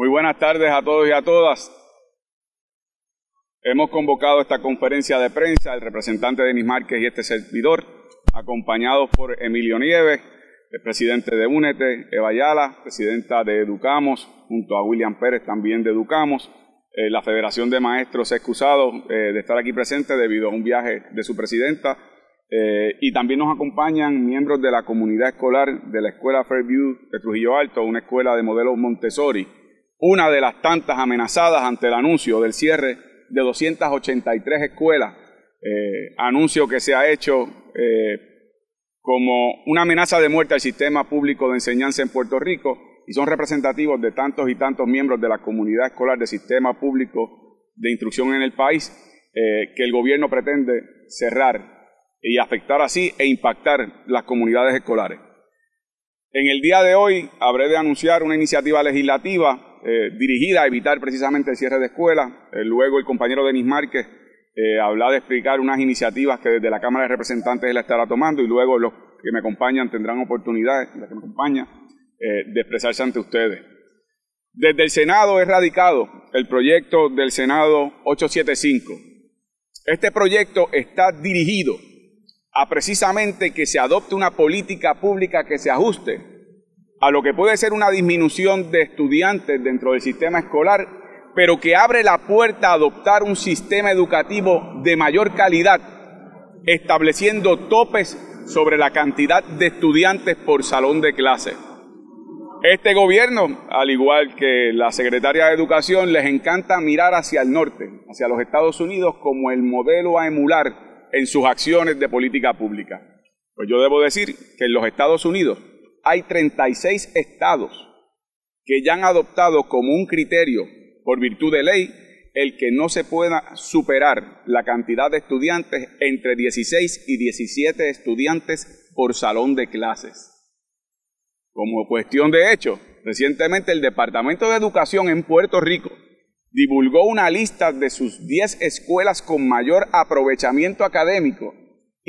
Muy buenas tardes a todos y a todas. Hemos convocado esta conferencia de prensa, el representante Denis Márquez y este servidor, acompañados por Emilio Nieves, el presidente de Únete, Eva Ayala, presidenta de Educamos, junto a William Pérez, también de Educamos. La Federación de Maestros se ha excusado de estar aquí presente debido a un viaje de su presidenta. Y también nos acompañan miembros de la comunidad escolar de la Escuela Fairview de Trujillo Alto, una escuela de modelo Montessori, una de las tantas amenazadas ante el anuncio del cierre de 283 escuelas, anuncio que se ha hecho como una amenaza de muerte al sistema público de enseñanza en Puerto Rico, y son representativos de tantos y tantos miembros de la comunidad escolar del sistema público de instrucción en el país, que el gobierno pretende cerrar y afectar así e impactar las comunidades escolares. En el día de hoy habré de anunciar una iniciativa legislativa dirigida a evitar precisamente el cierre de escuelas. Luego el compañero Denis Márquez habla de explicar unas iniciativas que desde la Cámara de Representantes él estará tomando, y luego los que me acompañan tendrán oportunidades, la que me acompaña, de expresarse ante ustedes. Desde el Senado es radicado el proyecto del Senado 875. Este proyecto está dirigido a precisamente que se adopte una política pública que se ajuste a lo que puede ser una disminución de estudiantes dentro del sistema escolar, pero que abre la puerta a adoptar un sistema educativo de mayor calidad, estableciendo topes sobre la cantidad de estudiantes por salón de clase. Este gobierno, al igual que la secretaria de Educación, les encanta mirar hacia el norte, hacia los Estados Unidos, como el modelo a emular en sus acciones de política pública. Pues yo debo decir que en los Estados Unidos hay 36 estados que ya han adoptado como un criterio, por virtud de ley, el que no se pueda superar la cantidad de estudiantes entre 16 y 17 estudiantes por salón de clases. Como cuestión de hecho, recientemente el Departamento de Educación en Puerto Rico divulgó una lista de sus 10 escuelas con mayor aprovechamiento académico,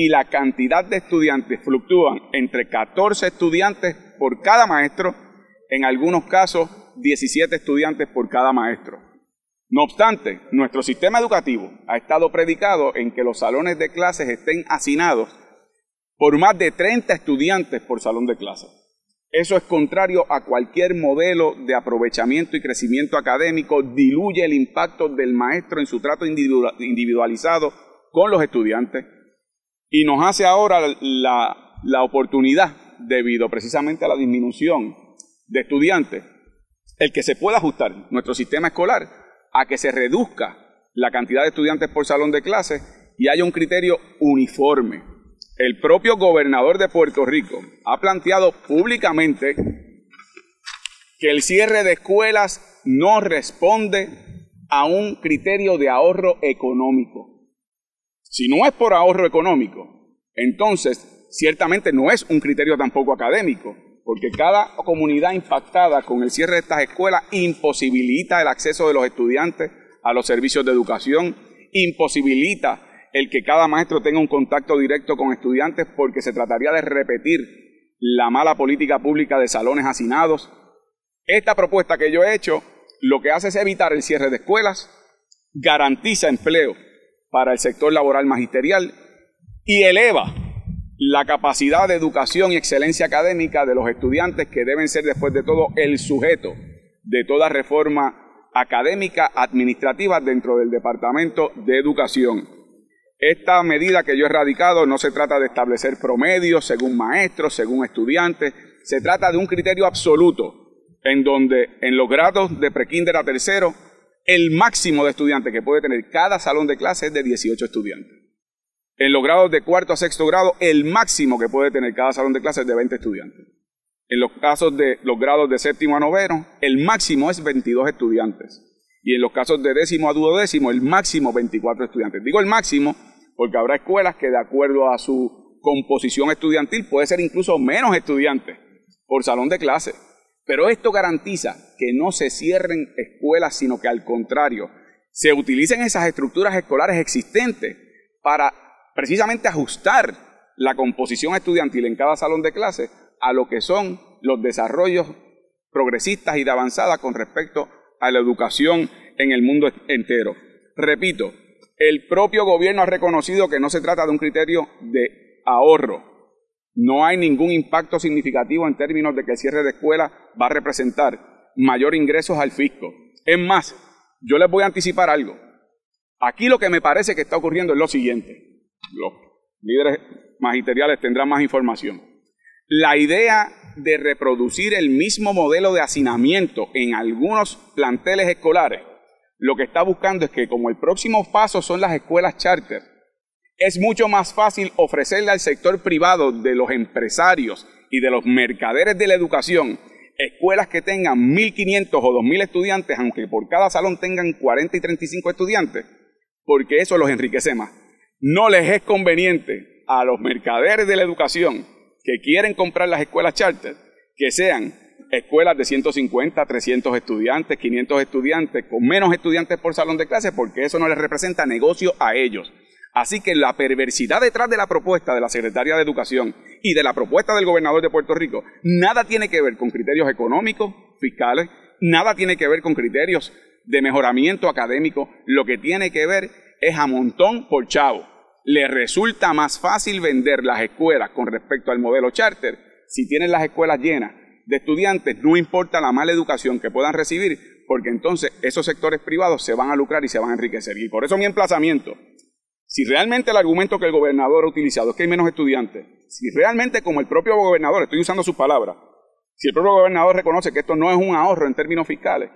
y la cantidad de estudiantes fluctúan entre 14 estudiantes por cada maestro, en algunos casos 17 estudiantes por cada maestro. No obstante, nuestro sistema educativo ha estado predicado en que los salones de clases estén hacinados por más de 30 estudiantes por salón de clases. Eso es contrario a cualquier modelo de aprovechamiento y crecimiento académico, diluye el impacto del maestro en su trato individualizado con los estudiantes, y nos hace ahora la oportunidad, debido precisamente a la disminución de estudiantes, el que se pueda ajustar nuestro sistema escolar a que se reduzca la cantidad de estudiantes por salón de clases y haya un criterio uniforme. El propio gobernador de Puerto Rico ha planteado públicamente que el cierre de escuelas no responde a un criterio de ahorro económico. Si no es por ahorro económico, entonces ciertamente no es un criterio tampoco académico, porque cada comunidad impactada con el cierre de estas escuelas imposibilita el acceso de los estudiantes a los servicios de educación, imposibilita el que cada maestro tenga un contacto directo con estudiantes, porque se trataría de repetir la mala política pública de salones hacinados. Esta propuesta que yo he hecho lo que hace es evitar el cierre de escuelas, garantiza empleo para el sector laboral magisterial y eleva la capacidad de educación y excelencia académica de los estudiantes, que deben ser después de todo el sujeto de toda reforma académica administrativa dentro del Departamento de Educación. Esta medida que yo he radicado no se trata de establecer promedios según maestros, según estudiantes, se trata de un criterio absoluto en donde en los grados de prekinder a tercero el máximo de estudiantes que puede tener cada salón de clase es de 18 estudiantes. En los grados de cuarto a sexto grado el máximo que puede tener cada salón de clase es de 20 estudiantes. En los casos de los grados de séptimo a noveno el máximo es 22 estudiantes. Y en los casos de décimo a duodécimo el máximo 24 estudiantes. Digo el máximo porque habrá escuelas que, de acuerdo a su composición estudiantil, puede ser incluso menos estudiantes por salón de clase. Pero esto garantiza que no se cierren escuelas, sino que al contrario, se utilicen esas estructuras escolares existentes para precisamente ajustar la composición estudiantil en cada salón de clase a lo que son los desarrollos progresistas y de avanzada con respecto a la educación en el mundo entero. Repito, el propio gobierno ha reconocido que no se trata de un criterio de ahorro. No hay ningún impacto significativo en términos de que el cierre de escuelas va a representar mayor ingresos al fisco. Es más, yo les voy a anticipar algo. Aquí lo que me parece que está ocurriendo es lo siguiente. Los líderes magisteriales tendrán más información. La idea de reproducir el mismo modelo de hacinamiento en algunos planteles escolares, lo que está buscando es que, como el próximo paso son las escuelas charter, es mucho más fácil ofrecerle al sector privado de los empresarios y de los mercaderes de la educación escuelas que tengan 1.500 o 2.000 estudiantes, aunque por cada salón tengan 40 y 35 estudiantes, porque eso los enriquece más. No les es conveniente a los mercaderes de la educación que quieren comprar las escuelas charter que sean escuelas de 150, 300 estudiantes, 500 estudiantes, con menos estudiantes por salón de clase, porque eso no les representa negocio a ellos. Así que la perversidad detrás de la propuesta de la Secretaría de Educación y de la propuesta del gobernador de Puerto Rico, nada tiene que ver con criterios económicos, fiscales, nada tiene que ver con criterios de mejoramiento académico, lo que tiene que ver es a montón por chavo. Le resulta más fácil vender las escuelas con respecto al modelo charter si tienen las escuelas llenas de estudiantes, no importa la mala educación que puedan recibir, porque entonces esos sectores privados se van a lucrar y se van a enriquecer. Y por eso mi emplazamiento, si realmente el argumento que el gobernador ha utilizado es que hay menos estudiantes, si realmente, como el propio gobernador, estoy usando sus palabras, si el propio gobernador reconoce que esto no es un ahorro en términos fiscales,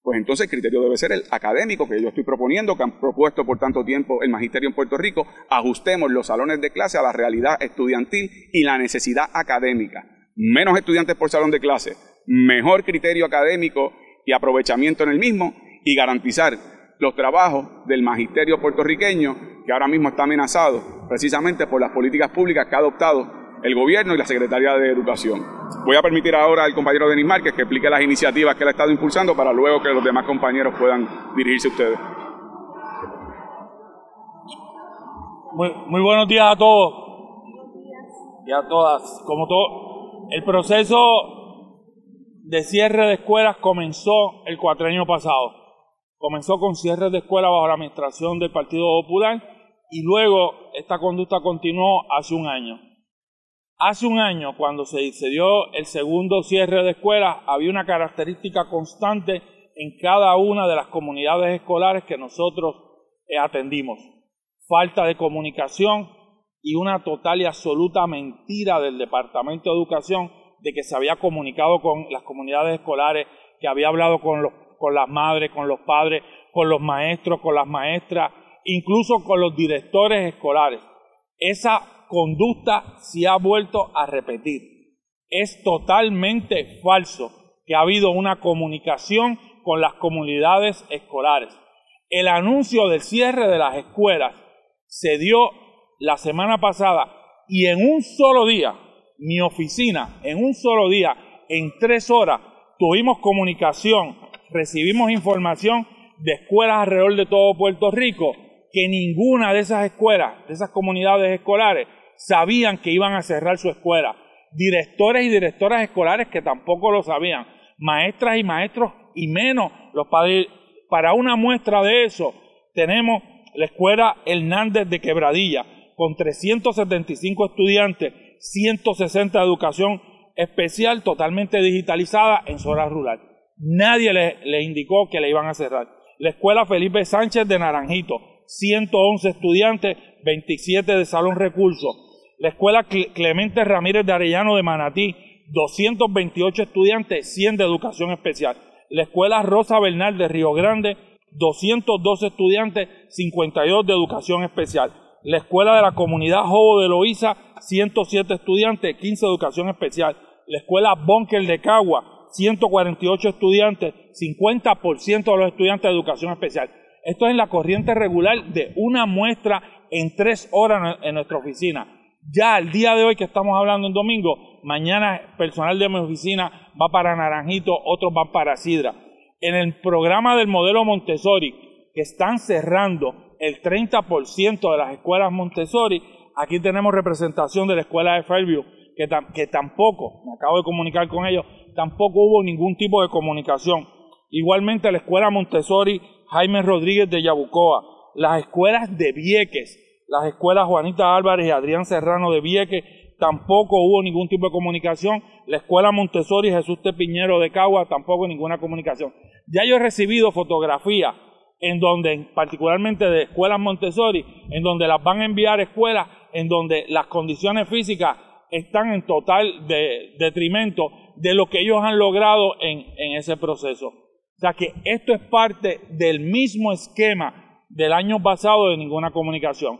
pues entonces el criterio debe ser el académico que yo estoy proponiendo, que han propuesto por tanto tiempo el magisterio en Puerto Rico. Ajustemos los salones de clase a la realidad estudiantil y la necesidad académica. Menos estudiantes por salón de clase, mejor criterio académico y aprovechamiento en el mismo, y garantizar los trabajos del magisterio puertorriqueño, que ahora mismo está amenazado precisamente por las políticas públicas que ha adoptado el gobierno y la Secretaría de Educación. Voy a permitir ahora al compañero Denis Márquez que explique las iniciativas que él ha estado impulsando para luego que los demás compañeros puedan dirigirse a ustedes. Muy buenos días a todos y a todas. Como todo, el proceso de cierre de escuelas comenzó el cuatrienio pasado. Comenzó con cierres de escuelas bajo la administración del Partido Popular y luego esta conducta continuó hace un año. Hace un año, cuando se dio el segundo cierre de escuelas, había una característica constante en cada una de las comunidades escolares que nosotros atendimos. Falta de comunicación y una total y absoluta mentira del Departamento de Educación de que se había comunicado con las comunidades escolares, que había hablado con las madres, con los padres, con los maestros, con las maestras, incluso con los directores escolares. Esa conducta se ha vuelto a repetir. Es totalmente falso que ha habido una comunicación con las comunidades escolares. El anuncio del cierre de las escuelas se dio la semana pasada y en un solo día, mi oficina, en un solo día, en 3 horas, tuvimos comunicación, recibimos información de escuelas alrededor de todo Puerto Rico, que ninguna de esas escuelas, de esas comunidades escolares, sabían que iban a cerrar su escuela. Directores y directoras escolares que tampoco lo sabían. Maestras y maestros y menos los padres. Para una muestra de eso, tenemos la escuela Hernández de Quebradilla, con 375 estudiantes, 160 de educación especial, totalmente digitalizada en zona rural. Nadie le indicó que le iban a cerrar. La escuela Felipe Sánchez de Naranjito, 111 estudiantes, 27 de salón recursos. La escuela Clemente Ramírez de Arellano de Manatí, 228 estudiantes, 100 de educación especial. La escuela Rosa Bernal de Río Grande, 212 estudiantes, 52 de educación especial. La escuela de la comunidad Jobo de Loíza, 107 estudiantes, 15 de educación especial. La escuela Bunker de Cagua, 148 estudiantes, 50% de los estudiantes de educación especial. Esto es en la corriente regular de una muestra en 3 horas en nuestra oficina. Ya al día de hoy que estamos hablando en domingo, mañana personal de mi oficina va para Naranjito, otros van para Sidra. En el programa del modelo Montessori, que están cerrando el 30% de las escuelas Montessori, aquí tenemos representación de la escuela de Fairview, que tampoco, me acabo de comunicar con ellos, tampoco hubo ningún tipo de comunicación. igualmente la Escuela Montessori Jaime Rodríguez de Yabucoa, las escuelas de Vieques, las escuelas Juanita Álvarez y Adrián Serrano de Vieques, tampoco hubo ningún tipo de comunicación. La Escuela Montessori Jesús T. Piñero de Cagua, tampoco ninguna comunicación. Ya yo he recibido fotografías en donde, particularmente de escuelas Montessori, en donde las van a enviar a escuelas en donde las condiciones físicas están en total detrimento de lo que ellos han logrado en ese proceso. O sea que esto es parte del mismo esquema del año pasado de ninguna comunicación.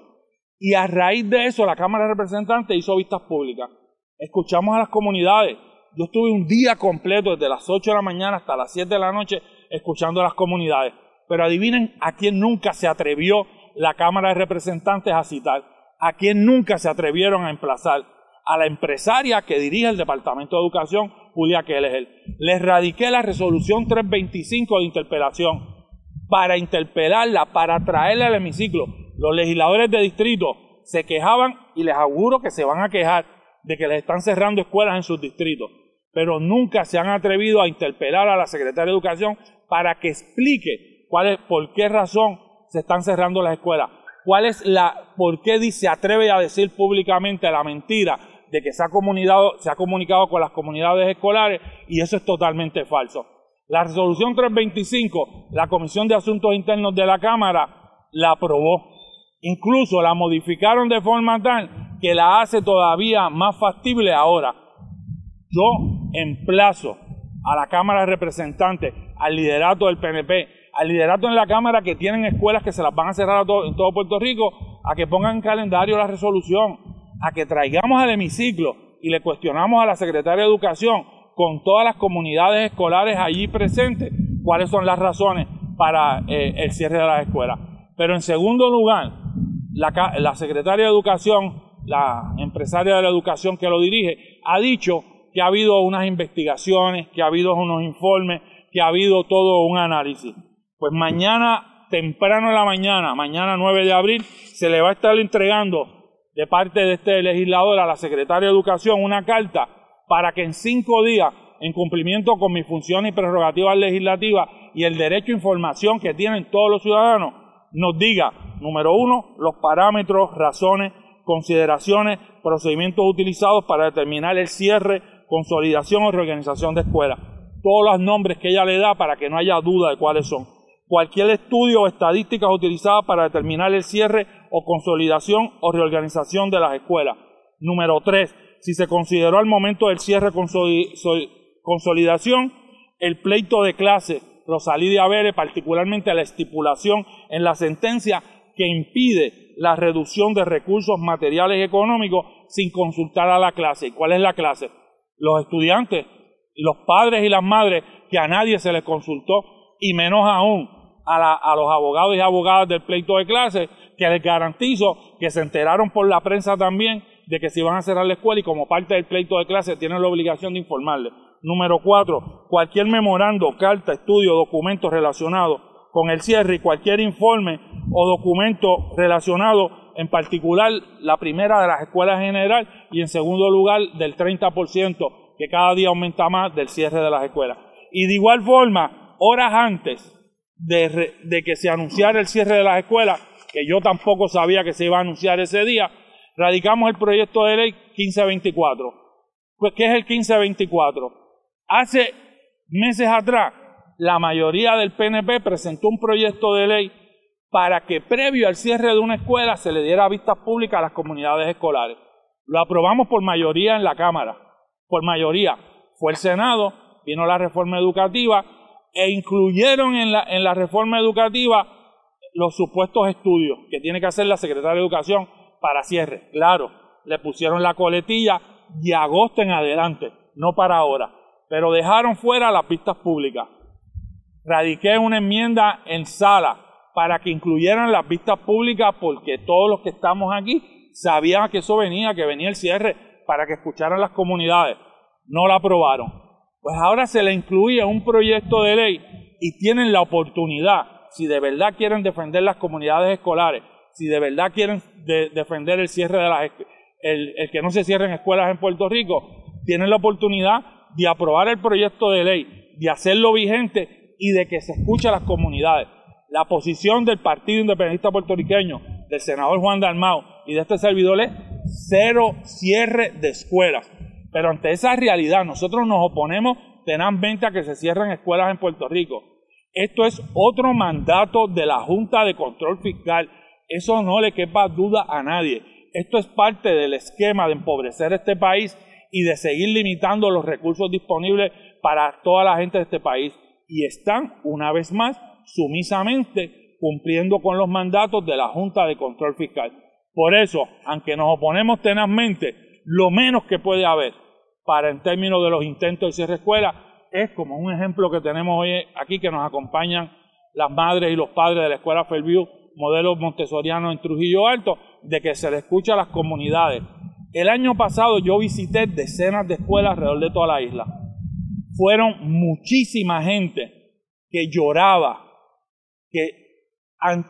Y a raíz de eso la Cámara de Representantes hizo vistas públicas. Escuchamos a las comunidades. Yo estuve un día completo desde las 8 de la mañana hasta las 7 de la noche escuchando a las comunidades. Pero adivinen a quién nunca se atrevió la Cámara de Representantes a citar, a quién nunca se atrevieron a emplazar, a la empresaria que dirige el Departamento de Educación, Julia Kelleher. Les radiqué la resolución 325 de interpelación para interpelarla, para traerla al hemiciclo. Los legisladores de distrito se quejaban y les auguro que se van a quejar de que les están cerrando escuelas en sus distritos, pero nunca se han atrevido a interpelar a la secretaria de Educación para que explique por qué razón se están cerrando las escuelas, por qué se atreve a decir públicamente la mentira de que se ha comunicado con las comunidades escolares, y eso es totalmente falso. La resolución 325, la Comisión de Asuntos Internos de la Cámara la aprobó. Incluso la modificaron de forma tal que la hace todavía más factible ahora. Yo emplazo a la Cámara de Representantes, al liderato del PNP, al liderato en la Cámara que tienen escuelas que se las van a cerrar en todo Puerto Rico, a que pongan en calendario la resolución, a que traigamos al hemiciclo y le cuestionamos a la Secretaria de Educación con todas las comunidades escolares allí presentes cuáles son las razones para el cierre de las escuelas. Pero en segundo lugar, la Secretaria de Educación, la empresaria de la educación que lo dirige, ha dicho que ha habido unas investigaciones, que ha habido unos informes, que ha habido todo un análisis. Pues mañana, temprano en la mañana, mañana 9 de abril, se le va a estar entregando de parte de este legislador a la Secretaria de Educación una carta para que en 5 días, en cumplimiento con mis funciones y prerrogativas legislativas y el derecho a información que tienen todos los ciudadanos, nos diga, número 1, los parámetros, razones, consideraciones, procedimientos utilizados para determinar el cierre, consolidación o reorganización de escuelas. Todos los nombres que ella le da para que no haya duda de cuáles son. Cualquier estudio o estadísticas utilizadas para determinar el cierre o consolidación o reorganización de las escuelas. Número 3, si se consideró al momento del cierre consolidación el pleito de clase Rosalí de Avere, particularmente la estipulación en la sentencia que impide la reducción de recursos materiales y económicos sin consultar a la clase. ¿Y cuál es la clase? Los estudiantes, los padres y las madres, que a nadie se les consultó, y menos aún a los abogados y abogadas del pleito de clase, que les garantizo que se enteraron por la prensa también de que se iban a cerrar la escuela y como parte del pleito de clase tienen la obligación de informarles. Número 4, cualquier memorando, carta, estudio, documento relacionado con el cierre y cualquier informe o documento relacionado, en particular la primera de las escuelas en general y en segundo lugar del 30% que cada día aumenta más del cierre de las escuelas. Y de igual forma, horas antes de que se anunciara el cierre de las escuelas, que yo tampoco sabía que se iba a anunciar ese día, radicamos el proyecto de ley 1524. Pues, ¿qué es el 1524? Hace meses atrás, la mayoría del PNP presentó un proyecto de ley para que previo al cierre de una escuela se le diera vistas públicas a las comunidades escolares. Lo aprobamos por mayoría en la Cámara, por mayoría. Fue el Senado, vino la reforma educativa e incluyeron en la reforma educativa los supuestos estudios que tiene que hacer la Secretaria de Educación para cierre. Claro, le pusieron la coletilla de agosto en adelante, no para ahora, pero dejaron fuera las vistas públicas. Radiqué una enmienda en sala para que incluyeran las vistas públicas porque todos los que estamos aquí sabían que eso venía, que venía el cierre, para que escucharan las comunidades. No la aprobaron. Pues ahora se le incluye un proyecto de ley y tienen la oportunidad, si de verdad quieren defender las comunidades escolares, si de verdad quieren defender el cierre de el que no se cierren escuelas en Puerto Rico, tienen la oportunidad de aprobar el proyecto de ley, de hacerlo vigente y de que se escuche a las comunidades. La posición del Partido Independentista Puertorriqueño, del senador Juan Dalmau y de este servidor es cero cierre de escuelas. Pero ante esa realidad nosotros nos oponemos tenazmente a que se cierren escuelas en Puerto Rico. Esto es otro mandato de la Junta de Control Fiscal. Eso no le quepa duda a nadie. Esto es parte del esquema de empobrecer este país y de seguir limitando los recursos disponibles para toda la gente de este país. Y están, una vez más, sumisamente cumpliendo con los mandatos de la Junta de Control Fiscal. Por eso, aunque nos oponemos tenazmente, lo menos que puede haber para en términos de los intentos de cierre de escuelas es como un ejemplo que tenemos hoy aquí, que nos acompañan las madres y los padres de la Escuela Fairview, modelo montessoriano en Trujillo Alto, de que se le escucha a las comunidades. El año pasado yo visité decenas de escuelas alrededor de toda la isla. Fueron muchísima gente que lloraba, que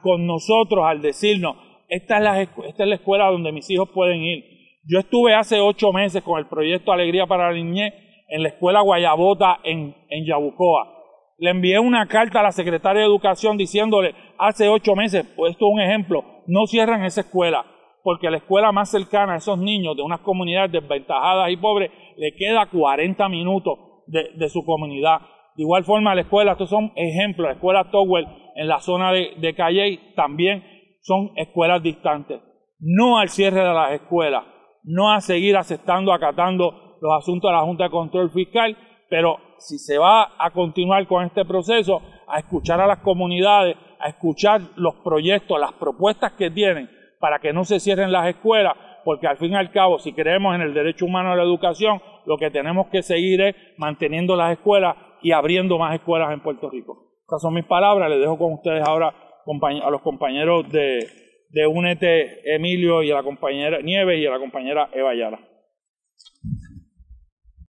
con nosotros al decirnos, esta es la escuela donde mis hijos pueden ir. Yo estuve hace 8 meses con el proyecto Alegría para la Niñez en la escuela Guayabota en Yabucoa. Le envié una carta a la secretaria de Educación diciéndole, hace 8 meses, pues esto es un ejemplo, no cierran esa escuela, porque la escuela más cercana a esos niños de unas comunidades desventajadas y pobres le queda 40 minutos de su comunidad. De igual forma, la escuela, estos son ejemplos, la escuela Towell en la zona de Calley también son escuelas distantes. No al cierre de las escuelas, no a seguir acatando los asuntos de la Junta de Control Fiscal, pero si se va a continuar con este proceso, a escuchar a las comunidades, a escuchar los proyectos, las propuestas que tienen para que no se cierren las escuelas, porque al fin y al cabo, si creemos en el derecho humano a la educación, lo que tenemos que seguir es manteniendo las escuelas y abriendo más escuelas en Puerto Rico. Estas son mis palabras, les dejo con ustedes ahora a los compañeros de Únete, Emilio, y a la compañera Nieves y a la compañera Eva Ayala.